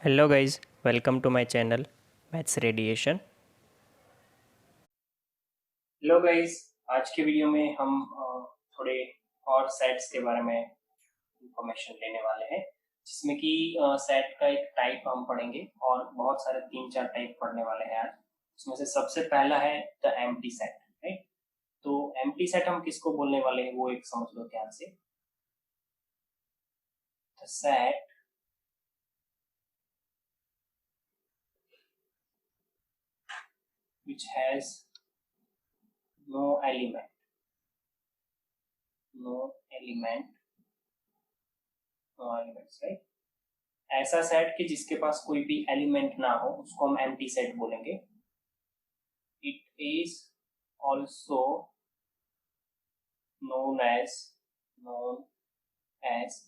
Hello guys, welcome to my channel maths radiation. Hello guys, आज के video में हम थोड़े और सेट्स के बारे में इंफॉर्मेशन लेने वाले हैं, जिसमें कि सेट का एक टाइप हम पढ़ेंगे और बहुत सारे 3-4 टाइप पढ़ने वाले हैं आज। उसमें से सबसे पहला है द एम्प्टी सेट, राइट। तो एम्प्टी सेट हम किसको बोलने वाले हैं वो एक समझ लो ध्यान से। The set which has no element, no element, no elements, right। ऐसा सेट कि जिसके पास कोई भी एलिमेंट ना हो उसको हम एम्प्टी सेट बोलेंगे। It is also known as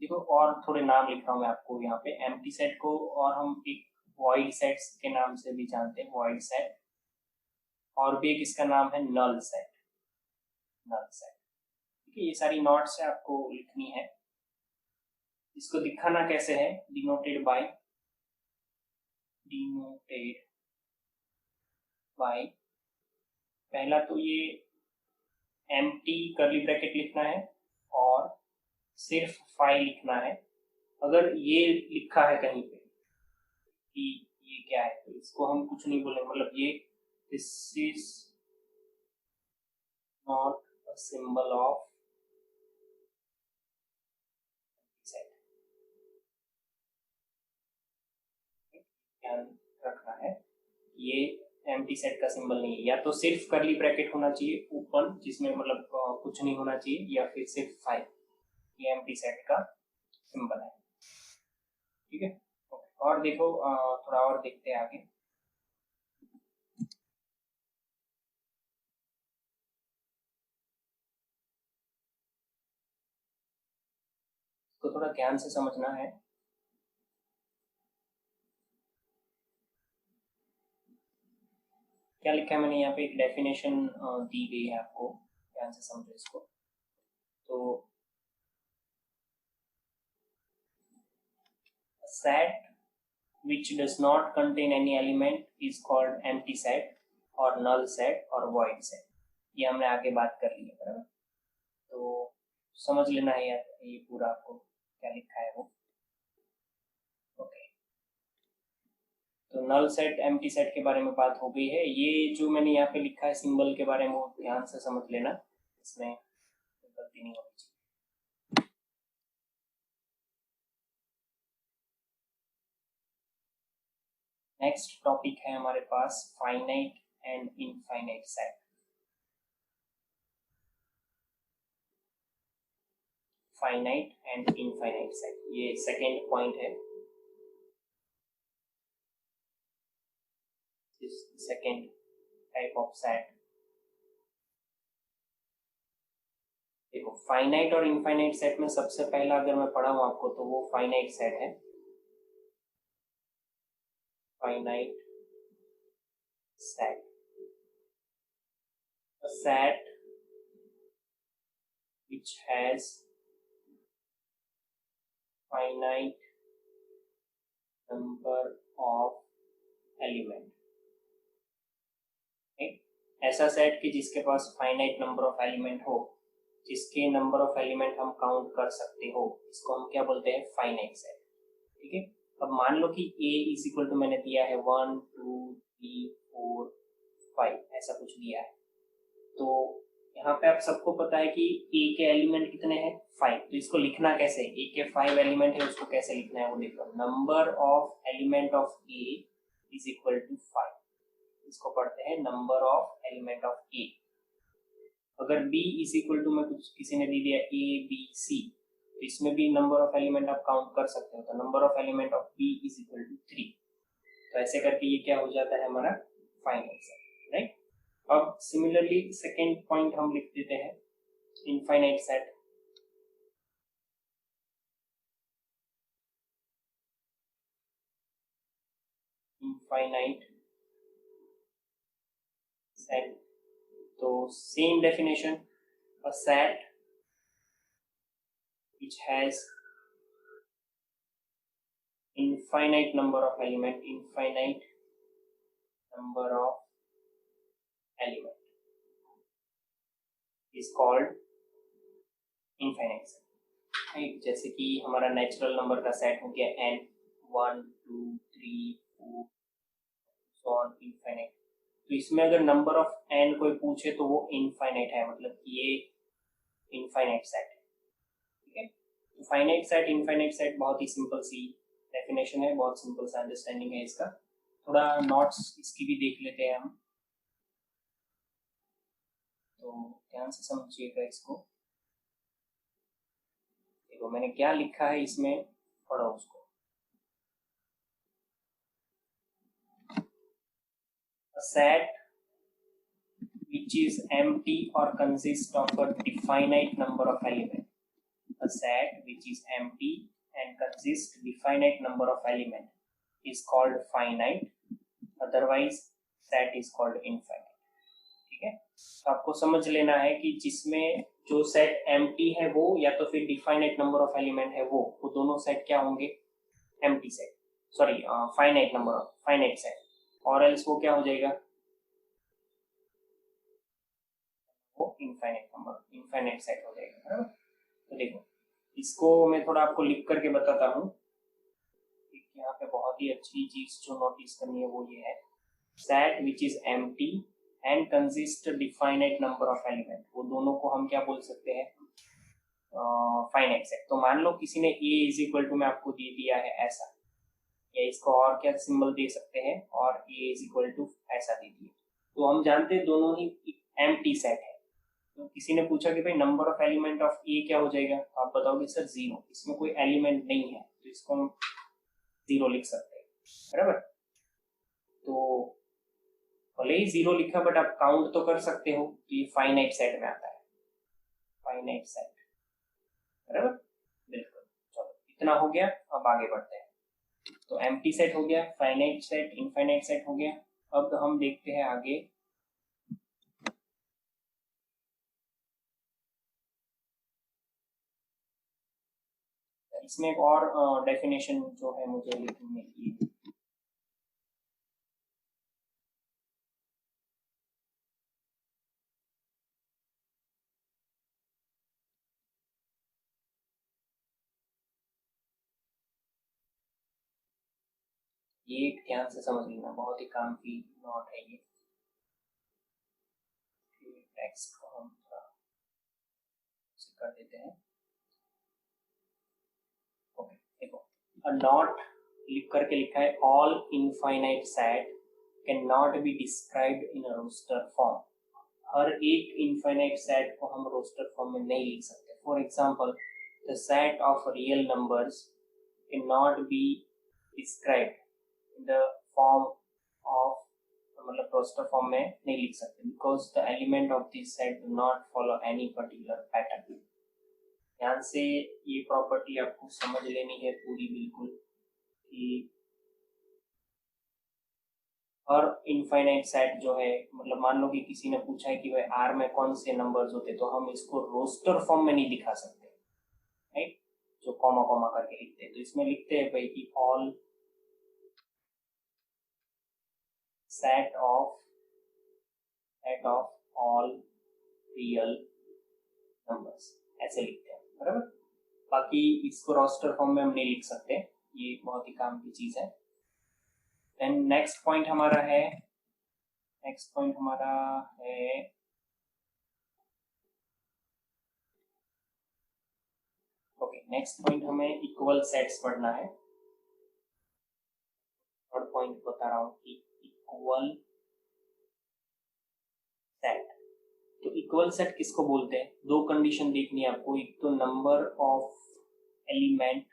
देखो, और थोड़े नाम लिख रहा हूं मैं आपको यहाँ पे एम्प्टी सेट को, और हम एक वॉइड सेट्स के नाम से भी जानते हैं, वॉइड सेट। और भी एक इसका नाम है नल सेट, नल सेट। ठीक है, ये सारी नोट्स है आपको लिखनी है। इसको दिखाना कैसे है, डिनोटेड बाय पहला तो ये एम्प्टी कर्ली ब्रैकेट लिखना है और सिर्फ फाइल लिखना है। अगर ये लिखा है कहीं पे कि ये क्या है तो इसको हम कुछ नहीं बोलेंगे, मतलब ये this is not a symbol of set, ध्यान रखना है। ये एम्प्टी सेट का सिंबल नहीं है, या तो सिर्फ कर्ली ब्रैकेट होना चाहिए ओपन, जिसमें मतलब कुछ नहीं होना चाहिए, या फिर सिर्फ फाइल। ये एम्प्टी सेट का सिंबल है, ठीक है। और देखो, थोड़ा और देखते हैं आगे। तो थोड़ा ध्यान से समझना है। क्या लिखा है मैंने यहाँ पे, एक डेफिनेशन दी गई है आपको, ध्यान से समझो इसको। तो set which does not contain any element is called empty set और null set और void set। ये हमने आगे बात कर ली है, बराबर। तो समझ लेना है यार, ये पूरा आपको क्या लिखा है वो। ओके, तो नल सेट एम्प्टी सेट के बारे में बात हो गई है। ये जो मैंने यहाँ पे लिखा है सिंबल के बारे में, वो ध्यान से समझ लेना, इसमें गलती नहीं होनी चाहिए। नेक्स्ट टॉपिक है हमारे पास finite and infinite set. Finite and infinite set, ये सेकेंड पॉइंट है, सेकेंड टाइप ऑफ सेट। देखो, फाइनाइट और इनफाइनाइट सेट में सबसे पहला अगर मैं पढ़ाऊं आपको तो वो फाइनाइट सेट है। Finite set, a set which has finite number of element, right? ऐसा सेट कि जिसके पास फाइनाइट नंबर ऑफ एलिमेंट हो, जिसके नंबर ऑफ एलिमेंट हम काउंट कर सकते हो, इसको हम क्या बोलते हैं, फाइनाइट सेट। ठीक है, अब मान लो कि a इज इक्वल टू मैंने दिया है 1 2 3 4 5, ऐसा कुछ दिया है। तो यहाँ पे आप सबको पता है कि a के एलिमेंट कितने हैं, 5। तो इसको लिखना कैसे, a के 5 एलिमेंट है, उसको कैसे लिखना है वो देखो। Number of element of a is equal to 5। इसको पढ़ते हैं number of element of a। अगर b इज इक्वल टू, मैं कुछ किसी ने दे दिया a b c, तो इसमें भी नंबर ऑफ एलिमेंट आप काउंट कर सकते हो। तो number of element of b is equal to 3। तो ऐसे करके ये क्या हो जाता है हमारा फाइनल सेट, राइट। अब सिमिलरली सेकेंड पॉइंट हम लिख देते हैं, इनफाइनाइट सेट। इनफाइनाइट सेट, तो same definition, a set which has infinite number of element is called infinite set, right. जैसे कि हमारा नेचुरल नंबर का सेट हो गया n, 1 2 3 4 सो ऑन इनफाइनाइट। तो इसमें अगर नंबर ऑफ n कोई पूछे तो वो इनफाइनाइट है, मतलब कि ये इनफाइनाइट सेट है, ठीक है। तो फाइनाइट सेट इनफाइनाइट सेट बहुत ही सिंपल सी डेफिनेशन है, बहुत सिंपल सा अंडरस्टैंडिंग है इसका। थोड़ा नोट्स इसकी भी देख लेते हैं हम, तो ध्यान से समझिएगा इसको। देखो मैंने क्या लिखा है इसमें, पढ़ो उसको। A set which is empty or consists of a definite number of elements. A set which is empty and consists definite number of elements is called finite. Otherwise, set is called infinite. ठीक है, तो आपको समझ लेना है कि जिसमें जो सेट एम्प्टी है वो, या तो फिर डिफाइनाइट नंबर ऑफ एलिमेंट है वो दोनों सेट क्या होंगे, empty set, sorry finite number of finite set, और एल्स वो क्या हो जाएगा, वो इनफाइनाइट सेट हो जाएगा, बराबर। तो देखो इसको मैं थोड़ा आपको लिख करके बताता हूँ। यहाँ पे बहुत ही अच्छी चीज जो नोटिस करनी है वो ये है, set which is empty and consist definite number of element, वो दोनों को हम क्या बोल सकते हैं, फाइनाइट सेट। तो मान लो किसी ने a इज इक्वल टू में आपको दे दिया है ऐसा, या इसको और क्या सिंबल दे सकते हैं, और a इज इक्वल टू ऐसा दे दिया, तो हम जानते हैं दोनों ही एम्प्टी सेट है। तो किसी ने पूछा कि भाई नंबर ऑफ एलिमेंट ऑफ ए क्या हो जाएगा, तो आप बताओगे सर 0, इसमें कोई एलिमेंट नहीं है तो इसको हम 0 लिख सकते हैं, बराबर। तो भले ही 0 लिखा बट आप काउंट तो कर सकते हो, तो ये फाइनाइट सेट में आता है, फाइनाइट सेट, बराबर, बिल्कुल। चलो इतना हो गया, अब आगे बढ़ते हैं। तो एम्प्टी सेट हो गया, फाइनाइट सेट, इनफाइनाइट सेट हो गया। अब हम देखते हैं आगे, इसमें एक और डेफिनेशन जो है मुझे लिखनी है, ये ध्यान से समझ लेना, बहुत ही काम की नोट है ये। टेक्स्ट को हम कर देते हैं, ओके। देखो अ नॉट लिख करके लिखा है, all infinite set can not be described in a roster form. हर एक इनफाइनाइट सेट को हम रोस्टर फॉर्म में नहीं लिख सकते। For example the set of real numbers can not be described in the form of, मतलब रोस्टर फॉर्म में नहीं लिख सकते, because the element of this set do not follow any particular pattern. ध्यान से ये प्रॉपर्टी आपको समझ लेनी है पूरी, बिल्कुल, कि हर इनफाइनाइट सेट जो है, मतलब मान लो कि किसी ने पूछा है कि भाई आर में कौन से नंबर्स होते, तो हम इसको रोस्टर फॉर्म में नहीं दिखा सकते, राइट, जो कॉमा कॉमा करके लिखते हैं। तो इसमें लिखते हैं भाई कि all set of all real numbers, ऐसे लिखते हैं, बराबर। बाकी इसको रोस्टर फॉर्म में हम नहीं लिख सकते, ये बहुत ही काम की चीज है। देन नेक्स्ट पॉइंट हमारा है, ओके, नेक्स्ट पॉइंट हमें इक्वल सेट्स पढ़ना है। थर्ड पॉइंट बता रहा हूँ कि इक्वल सेट। तो इक्वल सेट किसको बोलते हैं, दो कंडीशन देखनी है आपको, एक तो number of elements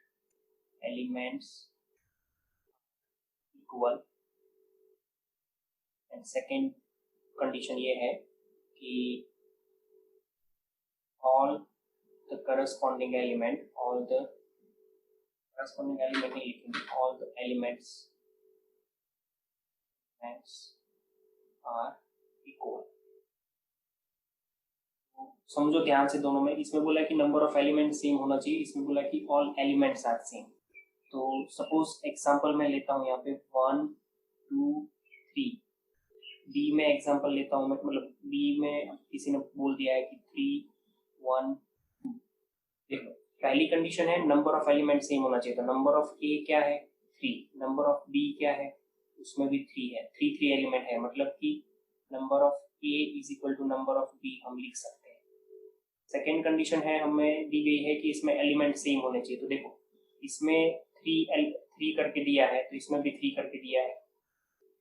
equal, and second condition ये है कि ऑल द करस्पॉन्डिंग एलिमेंट नहीं लिखेंगे, all the elements are equal. समझो ध्यान से दोनों में, इसमें बोला कि नंबर ऑफ एलिमेंट सेम होना चाहिए, इसमें बोला कि ऑल एलिमेंट्स आर सेम। तो सपोज एग्जांपल मैं लेता हूँ यहाँ पे 1 2 3। बी में एग्जांपल लेता हूँ मैं, मतलब बी में किसी ने बोल दिया है कि 3 1 2। देखो पहली कंडीशन है नंबर ऑफ एलिमेंट सेम होना चाहिए, तो नंबर ऑफ ए क्या है 3, नंबर ऑफ बी क्या है उसमें भी 3 है, 3 एलिमेंट है, मतलब कि number of A is equal to number of B हम लिख सकते हैं। सेकेंड कंडीशन है हमें दी गई है कि इसमें एलिमेंट सेम होने चाहिए, तो देखो इसमें 3 करके दिया है तो इसमें भी 3 करके दिया है,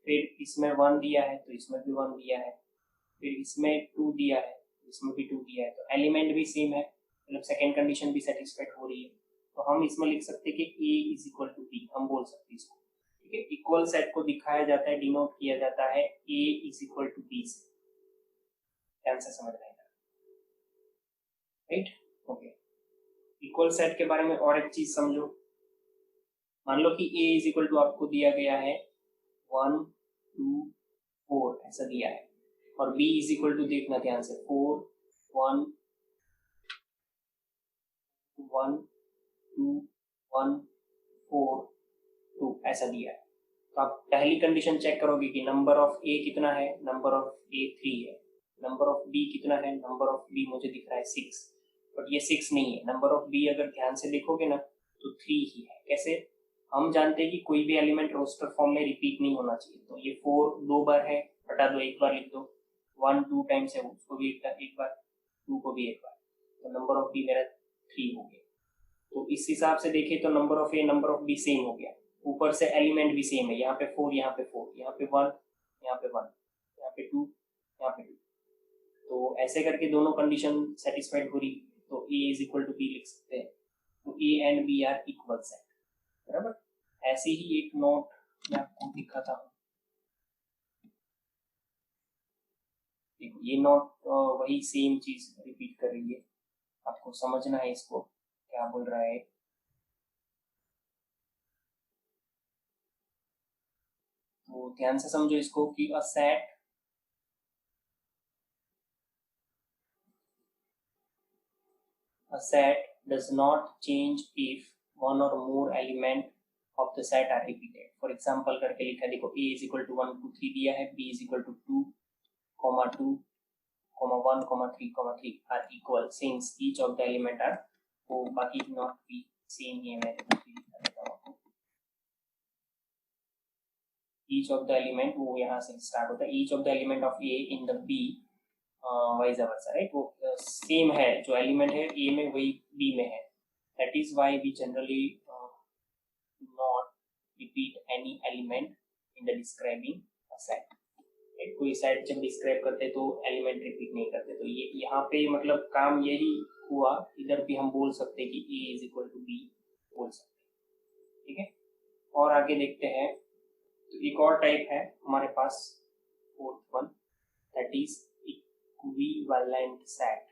फिर इसमें 1 दिया है तो इसमें भी 1 दिया है, फिर इसमें 2 दिया है इसमें भी 2 दिया है, तो एलिमेंट भी सेम है, मतलब सेकेंड कंडीशन भी सेटिस्फाइड हो रही है। तो हम इसमें लिख सकते हैं कि ए इज इक्वल टू बी, हम बोल सकते हैं इसको, ठीक है। इक्वल सेट को दिखाया जाता है, डिनोट किया जाता है A is equal to B से। ध्यान से समझ रहेगा, राइट, ओके। इक्वल सेट के बारे में और एक चीज समझो, मान लो कि ए इज इक्वल टू आपको दिया गया है 1 2 4 ऐसा दिया है, और बी इज इक्वल टू देखना ध्यान से 4 1 1 2 1 4 2 ऐसा दिया है। तो आप पहली कंडीशन चेक करोगे कि नंबर ऑफ ए कितना है, नंबर ऑफ ए 3 है, नंबर ऑफ बी कितना है, नंबर ऑफ बी मुझे दिख रहा है 6, बट ये 6 नहीं है, नंबर ऑफ बी अगर ध्यान से देखोगे ना तो 3 ही है। कैसे? हम जानते हैं कि कोई भी एलिमेंट रोस्टर फॉर्म में रिपीट नहीं होना चाहिए, तो ये 4 2 बार है, हटा दो, एक बार लिख दो, 1 2 टाइम्स है उसको भी एक बार, 2 को भी एक बार, तो नंबर ऑफ बी मेरा 3 हो गया। तो इस हिसाब से देखें तो number of A number of B same हो गया, ऊपर से एलिमेंट भी सेम है, यहाँ पे 4 यहाँ पे 4, यहाँ पे 1 यहाँ पे 1, यहाँ पे 2 यहाँ पे 2, तो ऐसे करके दोनों कंडीशन सेटिस्फाइड हो रही, तो A is equal to B लिख सकते हैं, तो A and B are equal set, बराबर। ऐसे ही एक नोट मैं आपको दिखाता हूँ, देखो ये नोट वही सेम चीज रिपीट कर रही है, आपको समझना है इसको क्या बोल रहा है। तो ध्यान से समझो इसको कि अ set does not change if one or more element of the set are repeated। For example करके लिखा है, देखो a is equal to 1 2 3 दिया है, b is equal to 2 2 1 3 are equal since each of the element are, वो बाकी not be same ही है, मैं दिखा देता हूँ आपको। each of the element वो यहाँ से स्टार्ट होता है, each of the element of a in the b wise versa, right, वो सेम है, जो एलिमेंट है ए में वही बी में है, that is why we generally not repeat any element in the describing a set. कोई सेट जब डिस्क्राइब करते हैं तो एलिमेंट रिपीट नहीं करते, तो ये यहाँ पे मतलब काम यही हुआ, इधर भी हम बोल सकते हैं कि ए इज इक्वल टू बी बोल सकते हैं, ठीक है। और आगे देखते हैं, तो एक और टाइप है हमारे पास, fourth one, that is equivalent set.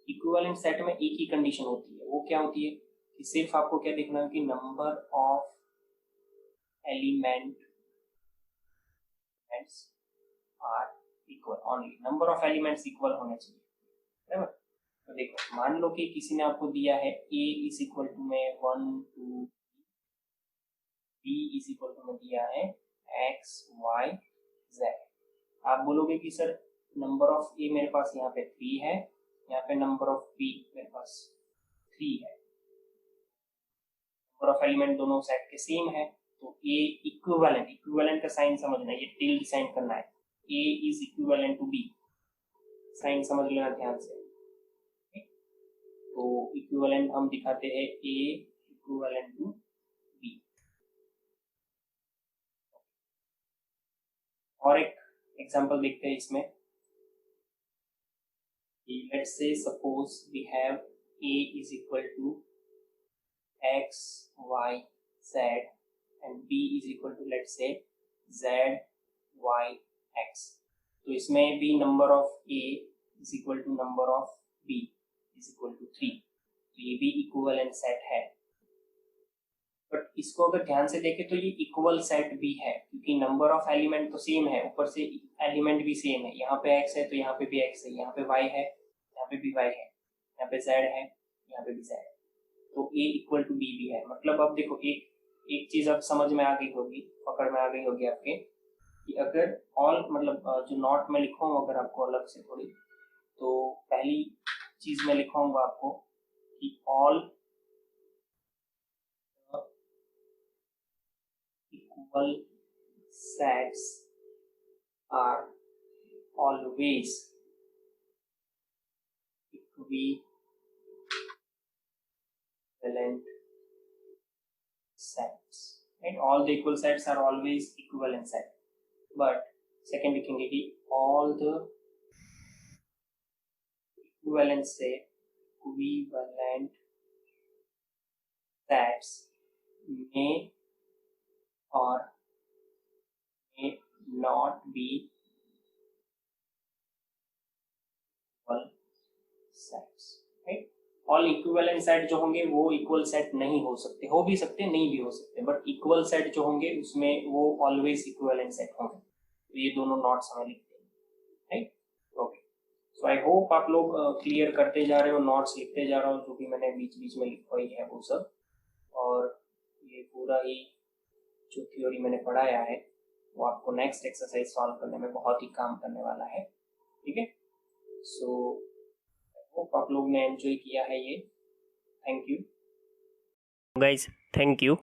Equivalent set में एक ही कंडीशन होती है, वो क्या होती है कि सिर्फ आपको क्या देखना है कि number of elements are equal, only number of elements equal होने चाहिए, बराबर। तो देखो मान लो कि किसी ने आपको दिया है a इज इक्वल टू में 1 2, b इज इक्वल टू में दिया है x y z। आप बोलोगे कि सर नंबर ऑफ ए मेरे पास यहाँ पे 3 है, यहाँ पे नंबर ऑफ बी मेरे पास 3 है, नंबर ऑफ एलिमेंट दोनों सेट के सेम है, तो ए इक्विवेलेंट, इक्विवेलेंट का साइन समझना, ये टिल्ड साइन करना है, A is equivalent to B, sign समझ लेना ध्यान से। तो इक्विवेलेंट हम दिखाते हैं ए इक्विवेलेंट टू बी। और एक एग्जांपल देखते हैं इसमें, let's say suppose we have a is equal to x y z and b is equal to let's say z y x। तो इसमें भी number of a is equal to number of b is equal to 3, तो ये भी equivalent set है, but इसको अगर ध्यान से देखें तो ये इक्वल सेट भी है, क्योंकि नंबर ऑफ एलिमेंट तो सेम है, ऊपर से एलिमेंट भी सेम है, यहाँ पे x है तो यहाँ पे भी x है, यहाँ पे y है यहाँ पे भी y है, यहाँ पे z है यहाँ पे भी z है, ए इक्वल टू बी भी है। मतलब अब देखो एक चीज अब समझ में आ गई होगी, पकड़ में आ गई होगी आपके, कि अगर ऑल मतलब जो नॉट में लिखूंगा अगर आपको अलग से थोड़ी, तो पहली चीज में लिखूंगा आपको कि all equal sets are always equivalent sets, right? All the equal sets are always equivalent set, but second लिखेंगे कि all the equivalent sets may or may not be equal sets, right? All equivalent set जो होंगे वो equal set नहीं हो सकते, हो भी सकते नहीं भी हो सकते, बट इक्वल सेट जो होंगे उसमें वो ऑलवेज इक्विवेलेंट सेट होंगे। तो ये दोनों नॉट्स हमें लिखते हैं, right? Okay, so I hope आप लोग क्लियर करते जा रहे हो, नॉट्स लिखते जा रहे हो, जो भी मैंने बीच बीच में लिखवाई है वो सब, और ये पूरा ही जो थ्योरी मैंने पढ़ाया है वो आपको नेक्स्ट एक्सरसाइज सॉल्व करने में बहुत ही काम करने वाला है, ठीक है? सो होप आप लोग ने एंजॉय किया है ये। Thank you guys, thank you.